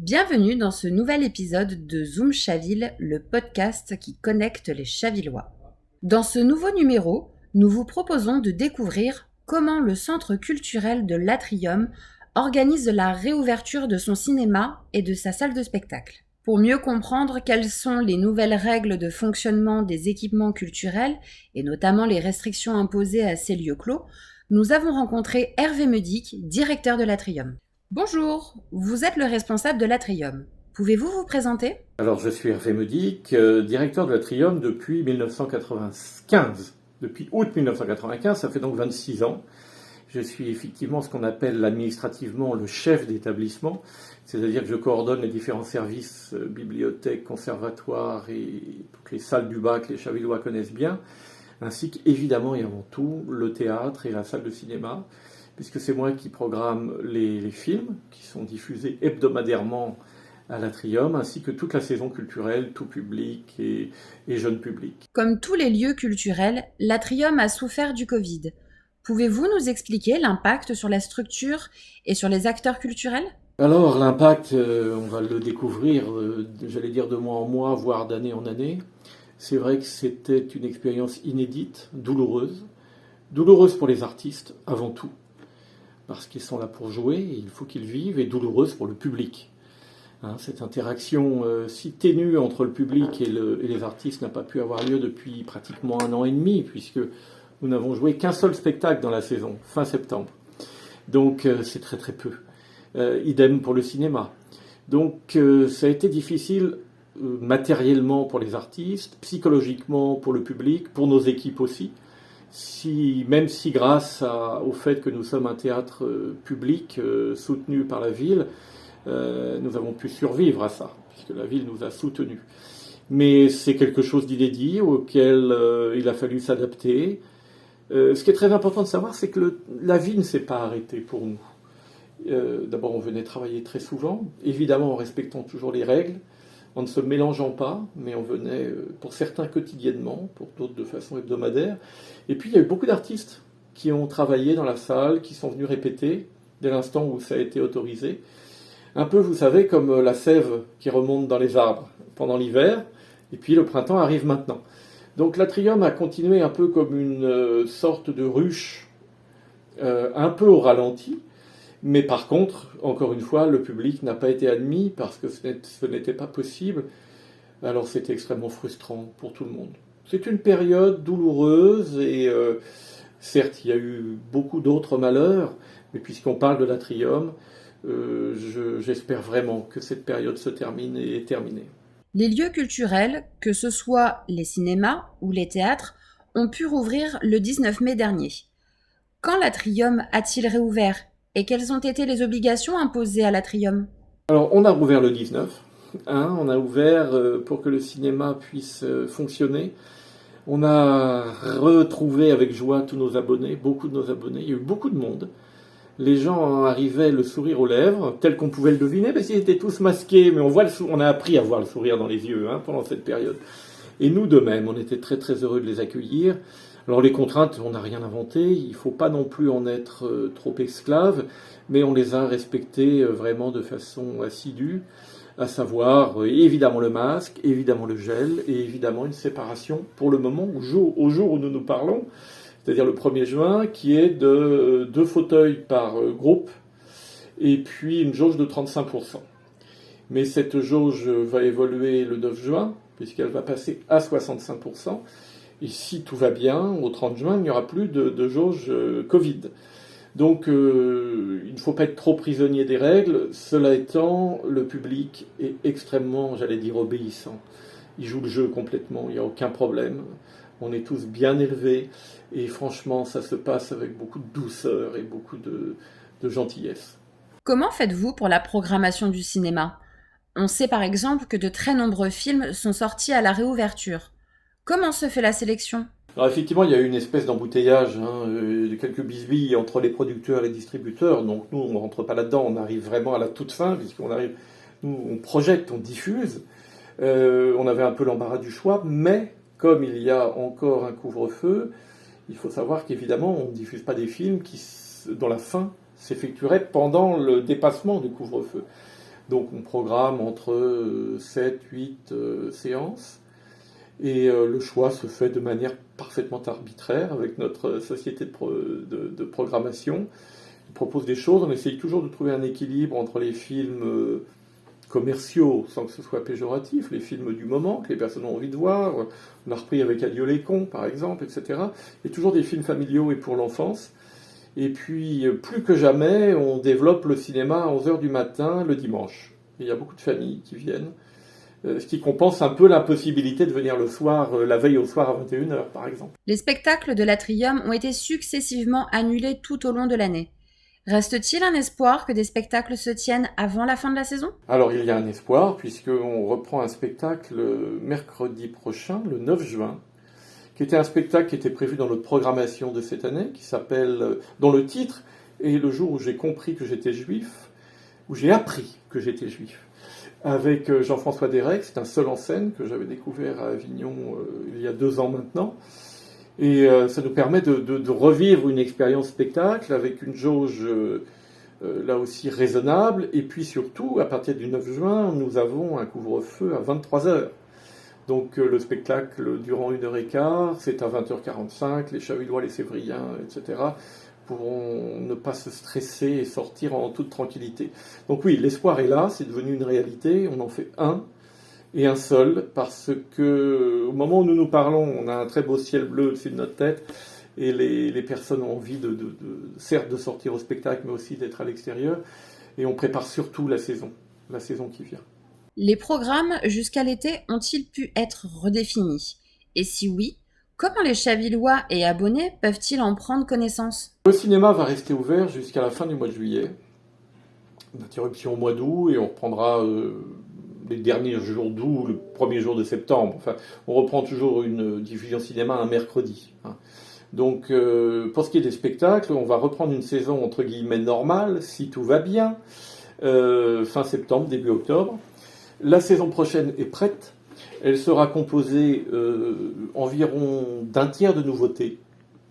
Bienvenue dans ce nouvel épisode de Zoom Chaville, le podcast qui connecte les Chavillois. Dans ce nouveau numéro, nous vous proposons de découvrir comment le centre culturel de l'Atrium organise la réouverture de son cinéma et de sa salle de spectacle. Pour mieux comprendre quelles sont les nouvelles règles de fonctionnement des équipements culturels et notamment les restrictions imposées à ces lieux clos, nous avons rencontré Hervé Meudic, directeur de l'Atrium. Bonjour, vous êtes le responsable de l'Atrium. Pouvez-vous vous présenter ? Alors, je suis Hervé Meudic, directeur de l'Atrium depuis 1995. Depuis août 1995, ça fait donc 26 ans. Je suis effectivement ce qu'on appelle administrativement le chef d'établissement, c'est-à-dire que je coordonne les différents services, bibliothèques, conservatoires et toutes les salles du bac que les Chavillois connaissent bien, ainsi qu'évidemment et avant tout le théâtre et la salle de cinéma, puisque c'est moi qui programme les films qui sont diffusés hebdomadairement à l'Atrium, ainsi que toute la saison culturelle, tout public et jeune public. Comme tous les lieux culturels, l'Atrium a souffert du Covid. Pouvez-vous nous expliquer l'impact sur la structure et sur les acteurs culturels ? Alors l'impact, on va le découvrir, j'allais dire de mois en mois, voire d'année en année. C'est vrai que c'était une expérience inédite, douloureuse pour les artistes avant tout, parce qu'ils sont là pour jouer, et il faut qu'ils vivent, et douloureuse pour le public. Cette interaction si ténue entre le public et les artistes n'a pas pu avoir lieu depuis pratiquement 1 an et demi, puisque nous n'avons joué qu'un seul spectacle dans la saison, fin septembre. Donc c'est très très peu. Idem pour le cinéma. Donc ça a été difficile matériellement pour les artistes, psychologiquement pour le public, pour nos équipes aussi. Même si grâce au fait que nous sommes un théâtre public soutenu par la ville, nous avons pu survivre à ça, puisque la ville nous a soutenus. Mais c'est quelque chose d'inédit auquel il a fallu s'adapter. Ce qui est très important de savoir, c'est que la vie ne s'est pas arrêtée pour nous. D'abord, on venait travailler très souvent, évidemment en respectant toujours les règles, en ne se mélangeant pas, mais on venait pour certains quotidiennement, pour d'autres de façon hebdomadaire. Et puis il y a eu beaucoup d'artistes qui ont travaillé dans la salle, qui sont venus répéter dès l'instant où ça a été autorisé. Un peu, vous savez, comme la sève qui remonte dans les arbres pendant l'hiver, et puis le printemps arrive maintenant. Donc l'Atrium a continué un peu comme une sorte de ruche, un peu au ralenti, mais par contre, encore une fois, le public n'a pas été admis parce que ce n'était pas possible. Alors c'était extrêmement frustrant pour tout le monde. C'est une période douloureuse et certes, il y a eu beaucoup d'autres malheurs, mais puisqu'on parle de l'Atrium, j'espère vraiment que cette période se termine et est terminée. Les lieux culturels, que ce soit les cinémas ou les théâtres, ont pu rouvrir le 19 mai dernier. Quand l'Atrium a-t-il réouvert et quelles ont été les obligations imposées à l'Atrium ? Alors, on a rouvert le 19. On a ouvert pour que le cinéma puisse fonctionner. On a retrouvé avec joie tous nos abonnés, beaucoup de nos abonnés. Il y a eu beaucoup de monde. Les gens arrivaient le sourire aux lèvres, tel qu'on pouvait le deviner, parce qu'ils étaient tous masqués, mais on a appris à voir le sourire dans les yeux pendant cette période. Et nous de même, on était très très heureux de les accueillir. Alors les contraintes, on n'a rien inventé, il ne faut pas non plus en être trop esclave, mais on les a respectées vraiment de façon assidue, à savoir évidemment le masque, évidemment le gel, et évidemment une séparation pour le moment, au jour où nous nous parlons, c'est-à-dire le 1er juin, qui est de 2 fauteuils par groupe, et puis une jauge de 35%. Mais cette jauge va évoluer le 9 juin, puisqu'elle va passer à 65%, et si tout va bien, au 30 juin, il n'y aura plus de jauge Covid. Donc il ne faut pas être trop prisonnier des règles. Cela étant, le public est extrêmement, j'allais dire, obéissant. Il joue le jeu complètement, il n'y a aucun problème. On est tous bien élevés et franchement, ça se passe avec beaucoup de douceur et beaucoup de gentillesse. Comment faites-vous pour la programmation du cinéma ? On sait par exemple que de très nombreux films sont sortis à la réouverture. Comment se fait la sélection ? Alors effectivement, il y a eu une espèce d'embouteillage, quelques bisbilles entre les producteurs et les distributeurs. Donc nous, on ne rentre pas là-dedans, on arrive vraiment à la toute fin, puisqu'on arrive, nous, on projette, on diffuse. On avait un peu l'embarras du choix, mais comme il y a encore un couvre-feu, il faut savoir qu'évidemment, on ne diffuse pas des films dont la fin s'effectuerait pendant le dépassement du couvre-feu. Donc on programme entre 7, 8 séances. Et le choix se fait de manière parfaitement arbitraire avec notre société de programmation. On propose des choses, on essaye toujours de trouver un équilibre entre les films commerciaux, sans que ce soit péjoratif, les films du moment, que les personnes ont envie de voir. On a repris avec Adieu les cons, par exemple, etc. Et toujours des films familiaux et pour l'enfance. Et puis, plus que jamais, on développe le cinéma à 11h du matin, le dimanche. Et il y a beaucoup de familles qui viennent, ce qui compense un peu l'impossibilité de venir le soir, la veille au soir à 21h, par exemple. Les spectacles de l'Atrium ont été successivement annulés tout au long de l'année. Reste-t-il un espoir que des spectacles se tiennent avant la fin de la saison ? Alors il y a un espoir, puisqu'on reprend un spectacle mercredi prochain, le 9 juin, qui était un spectacle qui était prévu dans notre programmation de cette année, qui s'appelle, dont le titre est le jour où j'ai compris que j'étais juif, où j'ai appris que j'étais juif, avec Jean-François Derek. C'est un seul en scène que j'avais découvert à Avignon il y a 2 ans maintenant. Et ça nous permet de revivre une expérience spectacle avec une jauge là aussi raisonnable. Et puis surtout, à partir du 9 juin, nous avons un couvre-feu à 23h. Donc le spectacle durant 1h15, c'est à 20h45, les Chavillois, les Sévriens, etc. pourront ne pas se stresser et sortir en toute tranquillité. Donc oui, l'espoir est là, c'est devenu une réalité, on en fait un, et un seul, parce que au moment où nous nous parlons, on a un très beau ciel bleu au-dessus de notre tête, et les personnes ont envie certes de sortir au spectacle, mais aussi d'être à l'extérieur, et on prépare surtout la saison qui vient. Les programmes jusqu'à l'été ont-ils pu être redéfinis ? Et si oui, comment les Chavillois et abonnés peuvent-ils en prendre connaissance ? Le cinéma va rester ouvert jusqu'à la fin du mois de juillet, une interruption au mois d'août, et on reprendra les derniers jours d'août, le premier jour de septembre. Enfin, on reprend toujours une diffusion cinéma un mercredi. Donc, pour ce qui est des spectacles, on va reprendre une saison entre guillemets normale, si tout va bien, fin septembre, début octobre. La saison prochaine est prête. Elle sera composée environ d'un tiers de nouveautés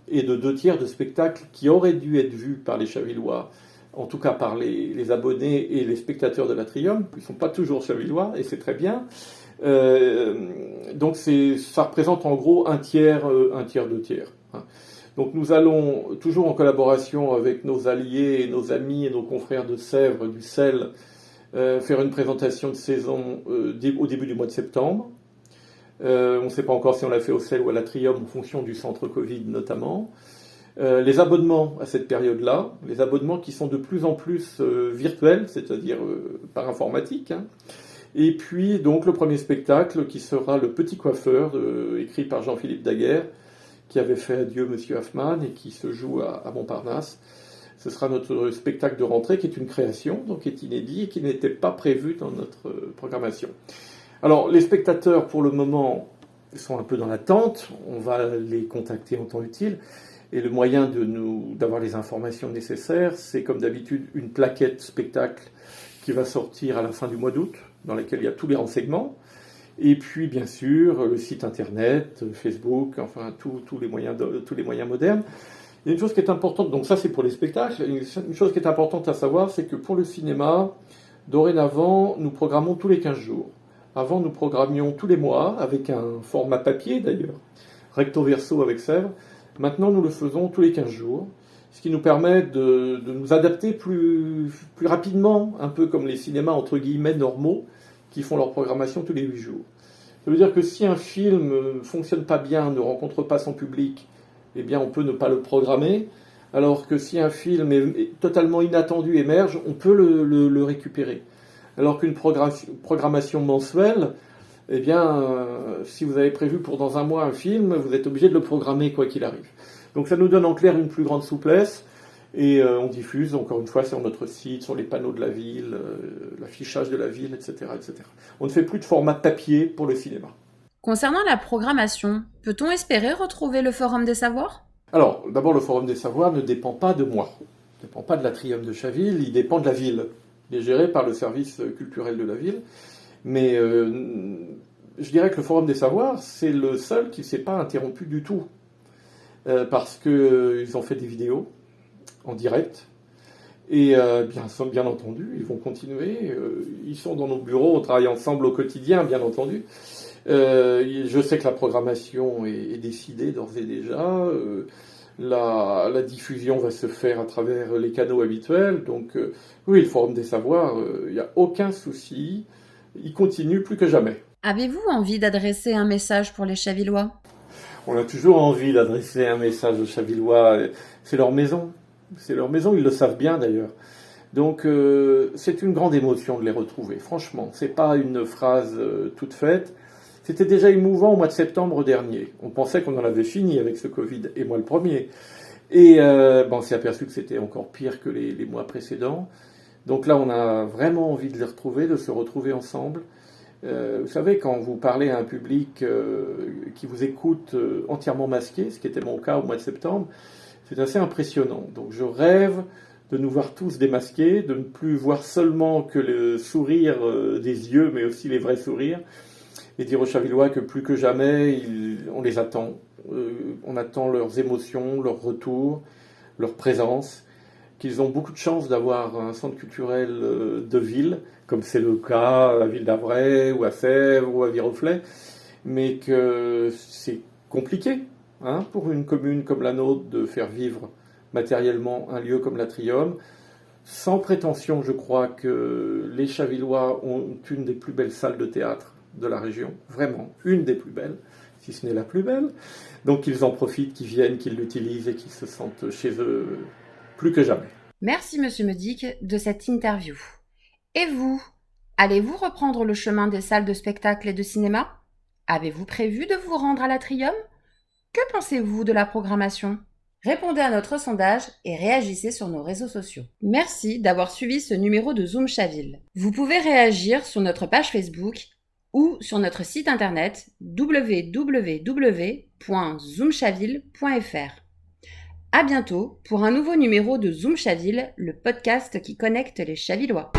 et de 2 tiers de spectacles qui auraient dû être vus par les Chavillois, en tout cas par les abonnés et les spectateurs de l'Atrium. Ils ne sont pas toujours Chavillois, et c'est très bien. Donc ça représente en gros un tiers, 2 tiers. Donc nous allons, toujours en collaboration avec nos alliés, nos amis et nos confrères de Sèvres, du sel, faire une présentation de saison au début du mois de septembre. On ne sait pas encore si on l'a fait au sel ou à l'Atrium, en fonction du centre Covid notamment. Les abonnements à cette période-là, les abonnements qui sont de plus en plus virtuels, c'est-à-dire par informatique. Et puis donc le premier spectacle qui sera Le Petit Coiffeur, écrit par Jean-Philippe Daguerre, qui avait fait Adieu Monsieur Hoffman et qui se joue à Montparnasse. Ce sera notre spectacle de rentrée qui est une création, donc qui est inédit et qui n'était pas prévu dans notre programmation. Alors les spectateurs pour le moment sont un peu dans l'attente, on va les contacter en temps utile. Et le moyen d'avoir les informations nécessaires, c'est comme d'habitude une plaquette spectacle qui va sortir à la fin du mois d'août, dans laquelle il y a tous les renseignements. Et puis bien sûr le site internet, Facebook, enfin tous les moyens modernes. Il y a une chose qui est importante, donc ça c'est pour les spectacles, une chose qui est importante à savoir, c'est que pour le cinéma, dorénavant, nous programmons tous les 15 jours. Avant, nous programmions tous les mois, avec un format papier d'ailleurs, recto verso avec Sèvres. Maintenant, nous le faisons tous les 15 jours, ce qui nous permet de nous adapter plus rapidement, un peu comme les cinémas entre guillemets normaux, qui font leur programmation tous les 8 jours. Ça veut dire que si un film ne fonctionne pas bien, ne rencontre pas son public, eh bien on peut ne pas le programmer, alors que si un film est totalement inattendu émerge, on peut le récupérer. Alors qu'une programmation mensuelle, eh bien, si vous avez prévu pour dans un mois un film, vous êtes obligé de le programmer quoi qu'il arrive. Donc ça nous donne en clair une plus grande souplesse, et on diffuse encore une fois sur notre site, sur les panneaux de la ville, l'affichage de la ville, etc., etc. On ne fait plus de format papier pour le cinéma. Concernant la programmation, peut-on espérer retrouver le Forum des Savoirs ? Alors, d'abord, le Forum des Savoirs ne dépend pas de moi. Il ne dépend pas de l'Atrium de Chaville, il dépend de la ville. Il est géré par le service culturel de la ville. Mais je dirais que le Forum des Savoirs, c'est le seul qui ne s'est pas interrompu du tout. Parce qu'ils ont fait des vidéos en direct. Et bien entendu, ils vont continuer. Ils sont dans nos bureaux, on travaille ensemble au quotidien, bien entendu. Je sais que la programmation est décidée d'ores et déjà. La diffusion va se faire à travers les canaux habituels. Donc oui, le Forum des Savoirs, il n'y a aucun souci. Il continue plus que jamais. Avez-vous envie d'adresser un message pour les Chavillois ? On a toujours envie d'adresser un message aux Chavillois. C'est leur maison. C'est leur maison, ils le savent bien d'ailleurs. Donc c'est une grande émotion de les retrouver. Franchement, c'est pas une phrase toute faite. C'était déjà émouvant au mois de septembre dernier. On pensait qu'on en avait fini avec ce Covid, et moi le premier. Et on s'est aperçu que c'était encore pire que les mois précédents. Donc là, on a vraiment envie de les retrouver, de se retrouver ensemble. Vous savez, quand vous parlez à un public qui vous écoute entièrement masqué, ce qui était mon cas au mois de septembre, c'est assez impressionnant. Donc je rêve de nous voir tous démasqués, de ne plus voir seulement que le sourire des yeux, mais aussi les vrais sourires, et dire aux Chavillois que plus que jamais, on les attend. On attend leurs émotions, leur retour, leur présence, qu'ils ont beaucoup de chance d'avoir un centre culturel de ville, comme c'est le cas à Ville d'Avray, ou à Sèvres, ou à Viroflay, mais que c'est compliqué pour une commune comme la nôtre de faire vivre matériellement un lieu comme l'Atrium. Sans prétention, je crois que les Chavillois ont une des plus belles salles de théâtre de la région, vraiment une des plus belles, si ce n'est la plus belle. Donc qu'ils en profitent, qu'ils viennent, qu'ils l'utilisent et qu'ils se sentent chez eux plus que jamais. Merci Monsieur Meudic de cette interview. Et vous, allez-vous reprendre le chemin des salles de spectacle et de cinéma ? Avez-vous prévu de vous rendre à l'Atrium ? Que pensez-vous de la programmation ? Répondez à notre sondage et réagissez sur nos réseaux sociaux. Merci d'avoir suivi ce numéro de Zoom Chaville. Vous pouvez réagir sur notre page Facebook ou sur notre site internet www.zoomchaville.fr. À bientôt pour un nouveau numéro de Zoom Chaville, le podcast qui connecte les Chavillois.